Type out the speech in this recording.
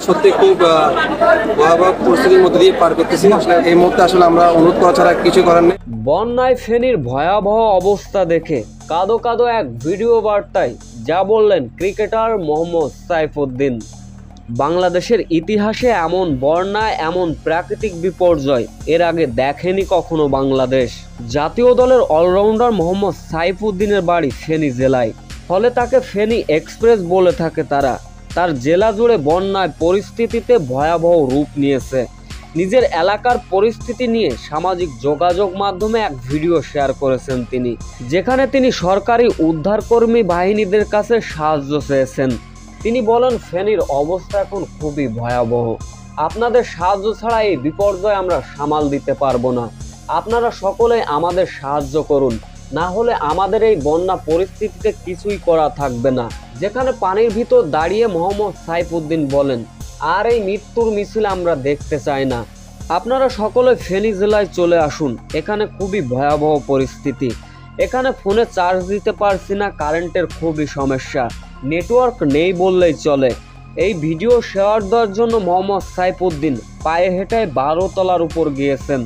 সত্যি খুব ভয়াবহ পরিস্থিতির মধ্যে দিয়ে পার করতেছি। আসলে এই মুহূর্তে আসলে আমরা অনুরোধ করা ছাড়া কিছু করার নেই। বন্যায় ফেনীর ভয়াবহ অবস্থা দেখে কাঁদো কাঁদো এক ভিডিও বার্তায় যা বললেন ক্রিকেটার মোহাম্মদ সাইফুদ্দিন। বাংলাদেশের ইতিহাসে এমন বন্যা, এমন প্রাকৃতিক বিপর্যয় এর আগে দেখেনি কখনো বাংলাদেশ। জাতীয় দলের অলরাউন্ডার মোহাম্মদ সাইফুদ্দিনের বাড়ি ফেনী জেলায়, ফলে তাকে ফেনী এক্সপ্রেস বলে থাকে তারা। তার জেলা জুড়ে বন্যায় পরিস্থিতিতে ভয়াবহ রূপ নিয়েছে। নিজের এলাকার পরিস্থিতি নিয়ে সামাজিক যোগাযোগ মাধ্যমে এক ভিডিও শেয়ার করেছেন তিনি, যেখানে তিনি সরকারি উদ্ধারকর্মী বাহিনীদের কাছে সাহায্য চেয়েছেন। তিনি বলেন, ফেনীর অবস্থা এখন খুবই ভয়াবহ। আপনাদের সাহায্য ছাড়া এই বিপর্যয় আমরা সামাল দিতে পারবো না। আপনারা সকলে আমাদের সাহায্য করুন, না হলে আমাদের এই বন্যা পরিস্থিতিতে কিছুই করা থাকবে না। যেখানে পানির ভিতর দাঁড়িয়ে মোহাম্মদ সাইফুদ্দিন বলেন, আর এই মৃত্যুর মিছিল আমরা দেখতে চাই না। আপনারা সকলে ফেনী জেলায় চলে আসুন, এখানে খুবই ভয়াবহ পরিস্থিতি। এখানে ফোনে চার্জ দিতে পারছি না, কারেন্টের খুবই সমস্যা, নেটওয়ার্ক নেই বললেই চলে। এই ভিডিও শেয়ার দেওয়ার জন্য মোহাম্মদ সাইফুদ্দিন পায়ে হেঁটে 12 তলার উপর গিয়েছেন।